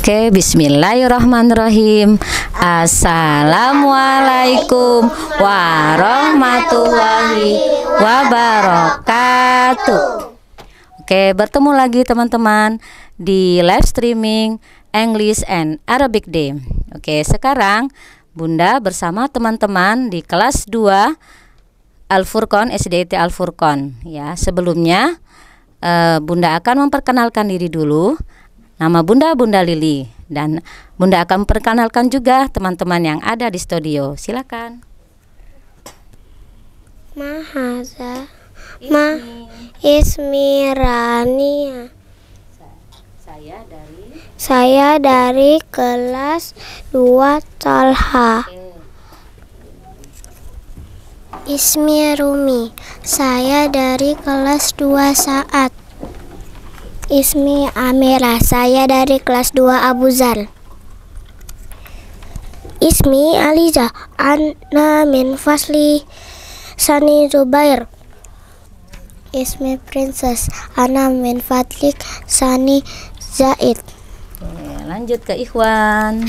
Oke, bismillahirrahmanirrahim. Assalamualaikum warahmatullahi wabarakatuh. Oke, bertemu lagi teman-teman di live streaming English and Arabic Day. Oke, sekarang Bunda bersama teman-teman di kelas 2 Al-Furqan, SDIT Al-Furqan. Ya, sebelumnya Bunda akan memperkenalkan diri dulu. Nama Bunda Lili, dan Bunda akan memperkenalkan juga teman-teman yang ada di studio. Silakan. Ismi Rania. Saya dari kelas 2 Talha. Ismi Rumi. Saya dari kelas 2 Saat. Ismi Amira. Saya dari kelas 2 Abu Zar. Ismi Aliza. Ana min fasli Sani Zubair. Ismi Princess. Ana min fatlik Sani Zaid. Oke, lanjut ke Ikhwan.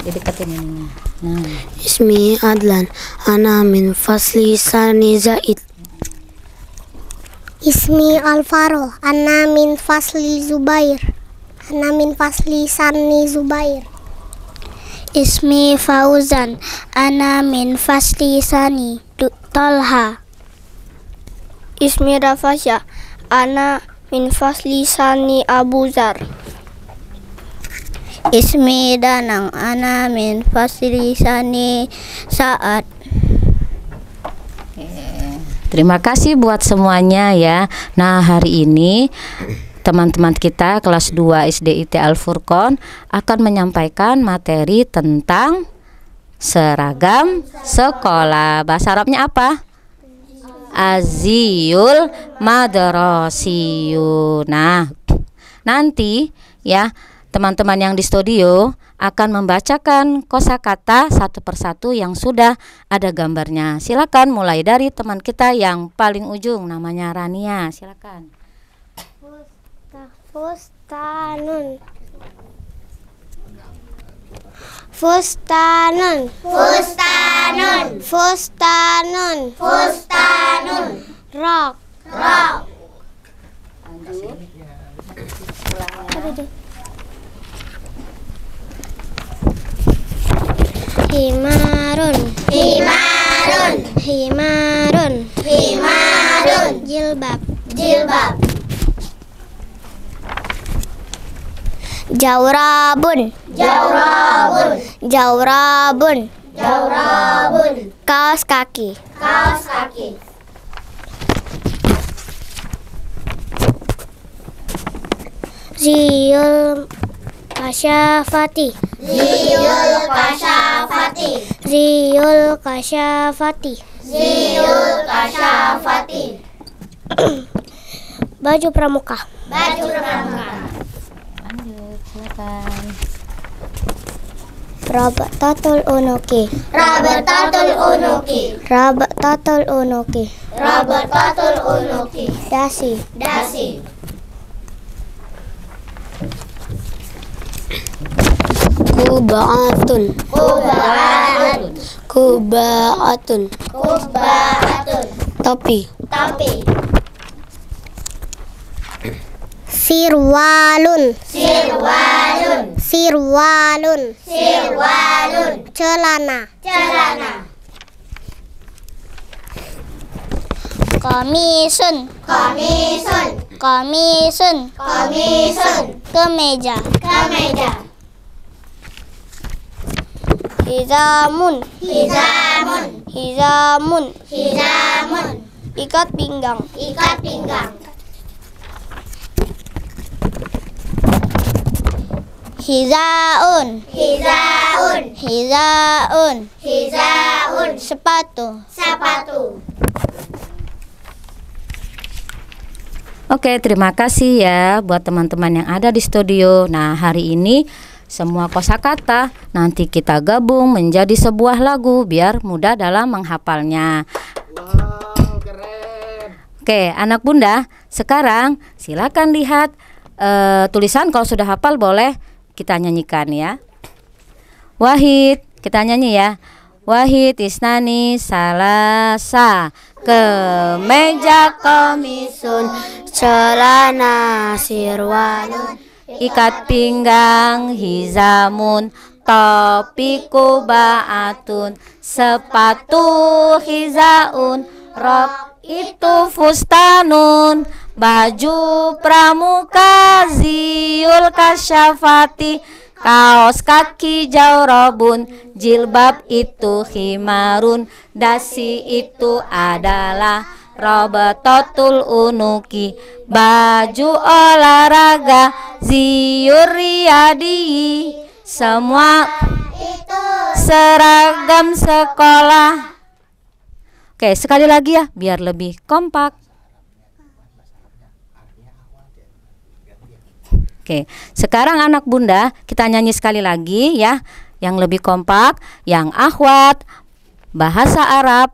Didekatin ini. Nah. Ismi Adlan. Ana min fasli Sani Zaid. Ismi Alvaro. Ana min fasli Zubair. Ana min fasli Sani Zubair. Ismi Fauzan. Ana min fasli Sani Talha. Ismi Rafasya. Ana min fasli Sani Abu Zar. Ismi Danang. Ana min fasli Sani Saat. Terima kasih buat semuanya ya. Nah, hari ini teman-teman kita kelas 2 SDIT Al-Furqan akan menyampaikan materi tentang seragam sekolah. Bahasa Arabnya apa? Aziyul Madrasiyu. Nah, nanti ya teman-teman yang di studio akan membacakan kosakata satu persatu yang sudah ada gambarnya. Silakan mulai dari teman kita yang paling ujung, namanya Rania. Silakan. Fustanun. Fustanun. Fustanun. Fustanun. Fustanun. Rok. Rok. Himarun. Himarun. Himarun. Himarun. Jilbab. Jilbab. Jawrabun. Jawrabun. Jawrabun. Jawrabun. Kaos kaki. Kaos kaki. Ziyul kasyafati. Ziyul kasyafati. Ziyul kasyafati. Ziyul kasyafati. Baju pramuka. Baju pramuka. Lanjut, silakan. Rabatatul unuki. Rabatatul unuki. Rabatatul unuki. Rabatatul unuki. Dasi. Dasi. Kubaatun. Kubaatun. Kubaatun. Kubaatun. Topi. Topi. Sirwalun. Sirwalun. Sirwalun. Sirwalun. Celana. Celana. Komisun. Komisun. Komisun. Komisun. Kemeja. Kemeja. Hizamun. Hizamun. Hizamun. Hizamun. Ikat pinggang. Ikat pinggang. Hizaun. Hizaun. Hizaun. Hizaun. Sepatu. Sepatu. Oke, terima kasih ya buat teman-teman yang ada di studio. Nah, hari ini semua kosakata nanti kita gabung menjadi sebuah lagu biar mudah dalam menghafalnya. Wow, keren. Oke, anak Bunda, sekarang silakan lihat tulisan. Kalau sudah hafal boleh kita nyanyikan ya. Wahid, kita nyanyi ya. Wahid isnani salasa, kemeja komisun, celana sirwalun, ikat pinggang hizamun, topi kubaatun, sepatu hizaun, rok itu fustanun, baju pramuka ziul kasyafati, kaos kaki jaurobun, jilbab itu khimarun, dasi itu adalah robatotul unuki, baju olahraga ziyuriyadi, semua seragam sekolah. Oke, sekali lagi ya biar lebih kompak. Oke, sekarang anak bunda kita nyanyi sekali lagi ya, yang lebih kompak, yang akhwat bahasa Arab,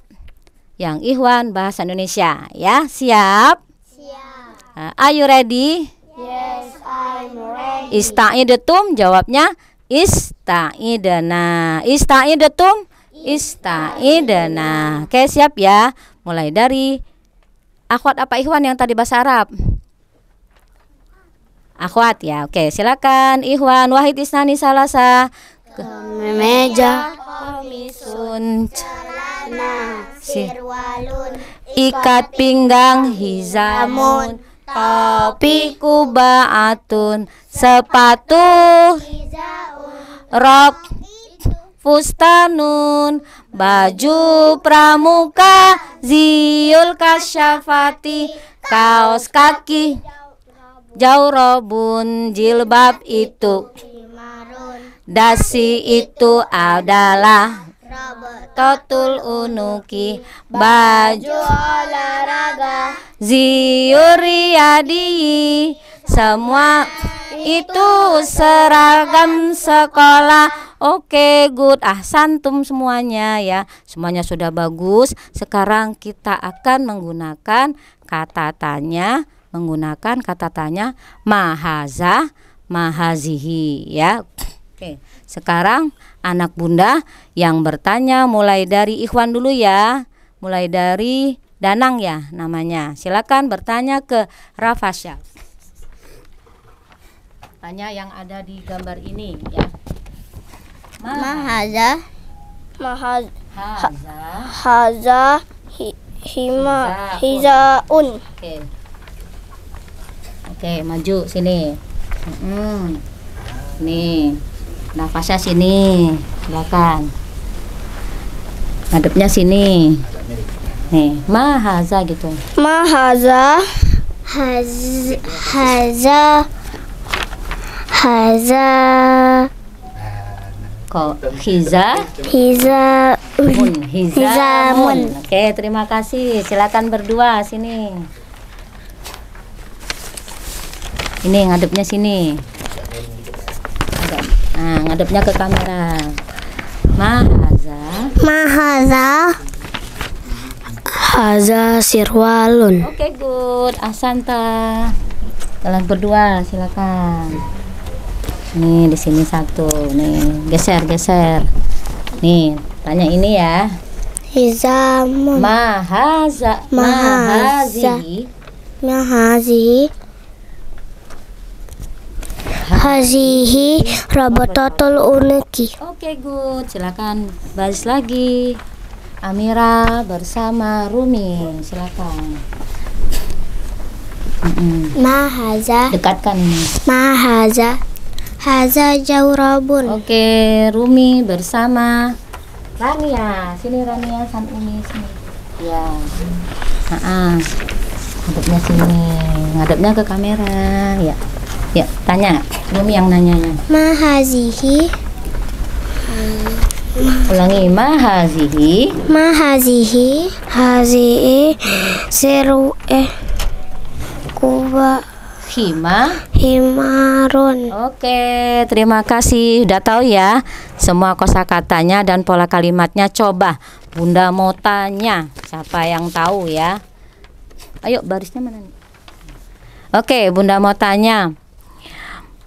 yang ikhwan bahasa Indonesia ya. Siap? Siap. Are you ready? Yes, I'm ready. Ista'idatum, jawabnya ista'idana. Ista'idatum, ista'idana. Oke, siap ya. Mulai dari akhwat apa ikhwan yang tadi bahasa Arab? Akhwat ya. Oke, silakan ikhwan. Wahid isnani salasa, Kemeja komisun, celana sirwalun, ikat pinggang hizamun, topi kubaatun, sepatu rok fustanun, baju pramuka ziul kasyafati, kaos kaki jaurobun, jilbab itu, dasi itu adalah totul unuki, baju olahraga ziyuriyadi, semua itu seragam sekolah. Oke, good. Ahsantum semuanya ya. Semuanya sudah bagus. Sekarang kita akan menggunakan kata tanya, mahaza, mahazihi ya. Oke, sekarang anak bunda yang bertanya mulai dari ikhwan dulu ya. Mulai dari Danang ya namanya. Silakan bertanya ke Rafasya. Tanya yang ada di gambar ini ya. mahaza Haza. haza hizaun. Oke. Oke, maju sini. Nih, nafasnya sini, silakan. Ngadepnya sini. Nih, mahaza gitu. Mahaza haza Kok hiza? Hizamun. Oke, terima kasih. Silakan berdua sini. Ini ngadepnya sini. Nah, ngadepnya ke kamera. mahaza haza sirwalun. Oke, good. Ahsanta. Kalian berdua silakan. Nih di sini satu. Nih, geser. Nih, tanya ini ya. Hizamun. Mahazihi. Hazihi rabatatul unuki. Oke, good. Silakan baris lagi. Amira bersama Rumi, silakan. Mahaza Dekatkan ini. haza jaurabun. Oke, Rumi bersama Rania. Sini Rania sama Umi sini. Ya. Ngadepnya sini. Ngadepnya ke kamera. Ya. Ya, tanya. Rumi yang nanyanya. Mahazihi Ulangi. hazihi seru kuba himarun. Oke, terima kasih. Udah tahu ya semua kosakatanya dan pola kalimatnya. Coba Bunda mau tanya, siapa yang tahu ya? Ayo barisnya mana nih? Oke, Bunda mau tanya.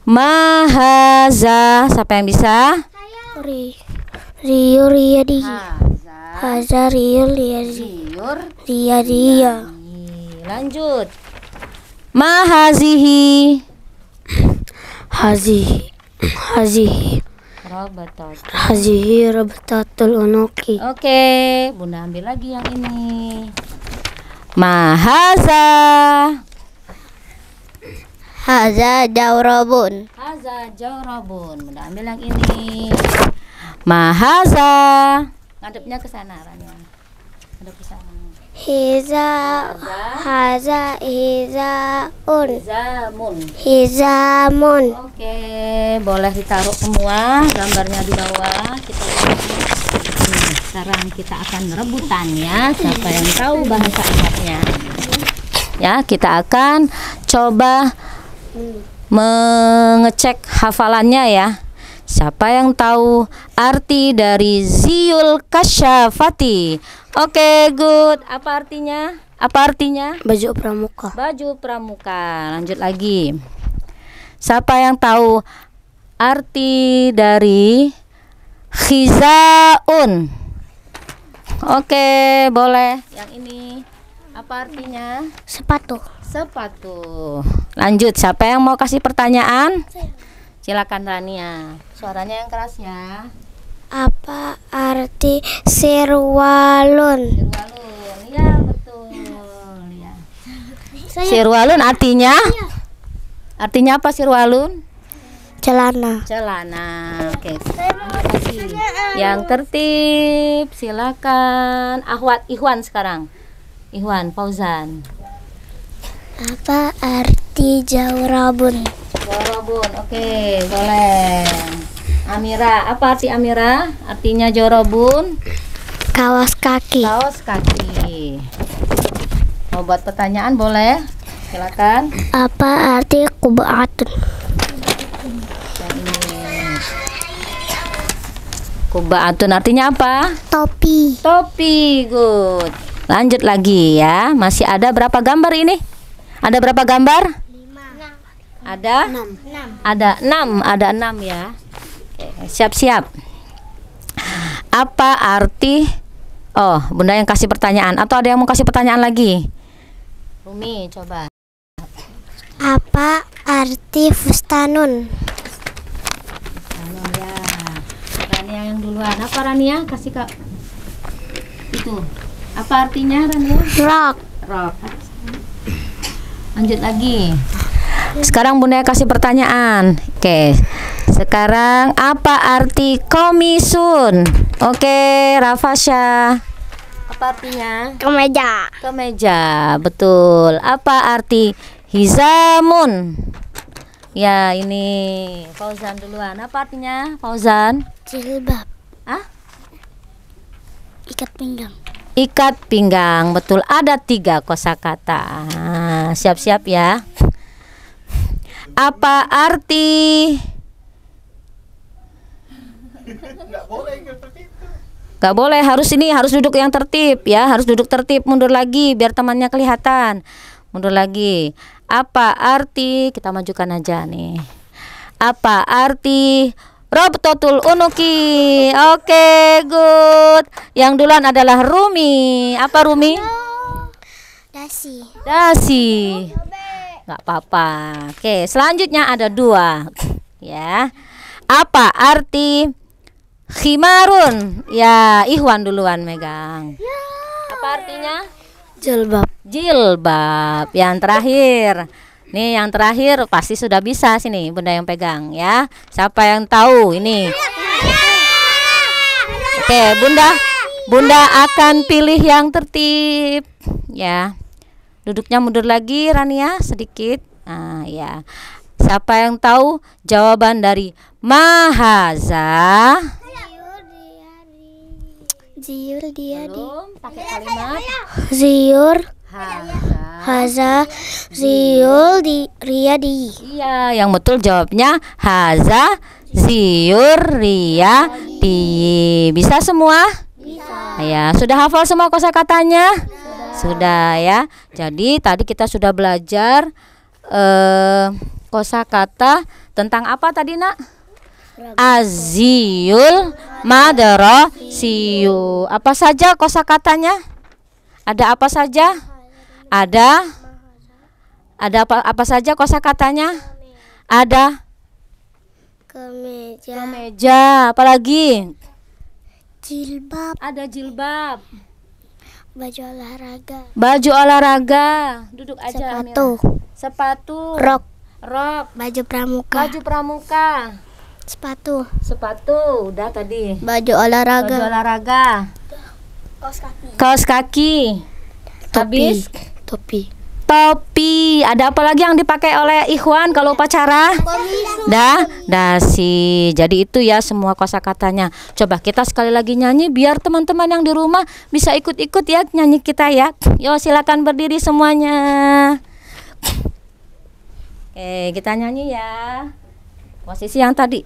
Mahaza. Siapa yang bisa? Rio Riyadi. Haza. Haza Rio Riyadi. Ziur. Riyadi. Lanjut. Mahazihi. Hazihi rabtatul unuki. Oke, Bunda ambil lagi yang ini. Mahaza. Haza jawrabun. Haza jawrabun. Bunda ambil yang ini. Mahaza. Ngadepnya ke sana, Rania. Ngadep ke sana. Haza hizaun. Zamun. Hizamun. Oke, boleh ditaruh semua gambarnya di bawah. Kita lihat. Sekarang kita akan rebutan ya. Siapa yang tahu bahasa Arabnya? Ya, kita akan coba mengecek hafalannya ya. Siapa yang tahu arti dari Ziyul Kasyafati? Oke, good. Apa artinya? Apa artinya? Baju pramuka. Baju pramuka. Lanjut lagi. Siapa yang tahu arti dari khizaun? Oke, boleh. Yang ini apa artinya? Sepatu. Sepatu. Lanjut. Siapa yang mau kasih pertanyaan? Silakan Rania. Suaranya yang keras ya. Apa arti sirwalun? Sirwalun. Ya, betul. Ya. Sirwalun artinya? Artinya apa sirwalun? Celana. Celana. Oke. Yang tertib, silakan. Ahwat Ikhwan sekarang. Ikhwan Fauzan. Apa arti jawrabun? Jorobun. Oke, boleh. Amira, apa arti Amira? Artinya jorobun. Kaos kaki. Kaos kaki. Mau buat pertanyaan boleh? Silakan. Apa arti kubaatun? Yang ini. Kubaatun artinya apa? Topi. Topi, good. Lanjut lagi ya. Masih ada berapa gambar ini? Ada berapa gambar? 5. Ada? 6. Ada 6 ya. Oke, siap-siap. Apa arti? Oh, Bunda yang kasih pertanyaan atau ada yang mau kasih pertanyaan lagi? Rumi, coba. Apa arti fustanun? Ya. Rania yang duluan. Apa Rania? Kasih Kak. Itu. Apa artinya Rania? Rok. Rok. Lanjut lagi. Sekarang Bunda kasih pertanyaan. Oke. Sekarang apa arti komisun? Oke, Rafasya. Apa artinya? Kemeja. Kemeja, betul. Apa arti hizamun? Ya, ini Fauzan duluan. Apa artinya, Fauzan? Jilbab. Ah? Ikat pinggang. Ikat pinggang, betul. Ada 3 kosakata. Siap-siap ya. Apa arti? Gak boleh, harus duduk yang tertib ya, harus duduk tertib. Mundur lagi biar temannya kelihatan. Mundur lagi. Apa arti? Kita majukan aja nih. Apa arti Rabtatul unuki? Oke, good. Yang duluan adalah Rumi. Apa Rumi? Dasi. Dasi. Nggak apa-apa. Oke, selanjutnya ada 2. Ya. Apa arti khimarun? Ya, Ikhwan duluan megang. Apa artinya? Jilbab. Jilbab. Yang terakhir. Nih yang terakhir pasti sudah bisa sini Bunda yang pegang ya. Siapa yang tahu ini? Oke, Bunda akan pilih yang tertib ya. Duduknya mundur lagi Rania sedikit. Nah, ya. Siapa yang tahu jawaban dari Mahaza? Ziur dia di. Belum pakai kalimat Ziur. Haza. Haza. Ziul di Riyadi. Iya, yang betul jawabnya Haza Ziur Riyadi. Bisa semua? Bisa. Ya, sudah hafal semua kosakatanya? Sudah ya. Jadi tadi kita sudah belajar kosakata Tentang apa tadi, Nak? Aziyul madrasiyu. Apa saja kosakatanya? Ada apa saja? Ada apa saja kosakatanya? Ada kemeja, apalagi? Jilbab. Ada jilbab. Baju olahraga. Baju olahraga. Duduk aja. Sepatu. Sepatu. Rok. Baju Pramuka. pramuka. Sepatu. Udah tadi. Baju olahraga. Kaos kaki. Habis Topi. topi. Ada apa lagi yang dipakai oleh ikhwan kalau upacara? Dasi. Jadi itu ya semua kosakatanya. Coba kita sekali lagi nyanyi biar teman-teman yang di rumah bisa ikut-ikut ya nyanyi kita ya. Yo, silakan berdiri semuanya. Oke, kita nyanyi ya. Posisi yang tadi.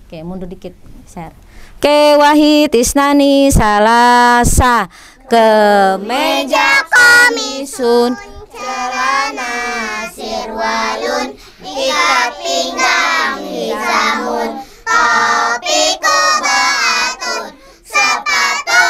Oke, mundur dikit. Share. Oke, wahid isnani salasa. Kemeja komisun, celana sirwalun, ikat pinggang hizamun, topi kubatun, sepatu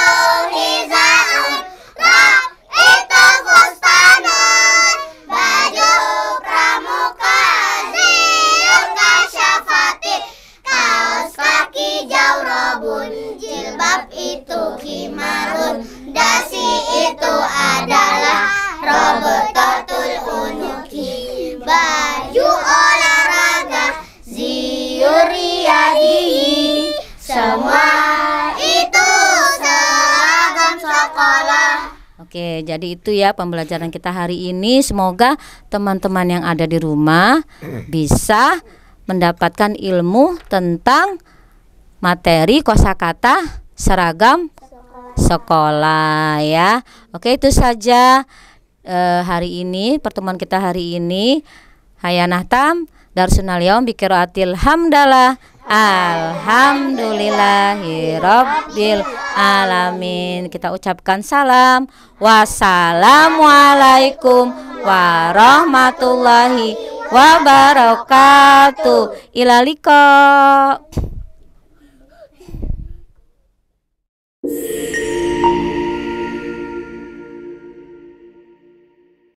hizamun, rok itu fustanun, baju pramuka ziyun kasyafati, kaos kaki jawrobun, jilbab itu khimarun, dasi itu adalah robotatul unuki, baju olahraga ziyuriyadihi, semua itu seragam sekolah. Oke, jadi itu ya pembelajaran kita hari ini. Semoga teman-teman yang ada di rumah bisa mendapatkan ilmu tentang materi kosakata seragam sekolah ya. Oke, itu saja hari ini pertemuan kita hari ini. Hayanah tam darsunal yaum biqiraatil hamdalah alhamdulillahi rabbil alamin. Kita ucapkan salam. Wassalamualaikum warahmatullahi wabarakatuh. Ila liqa.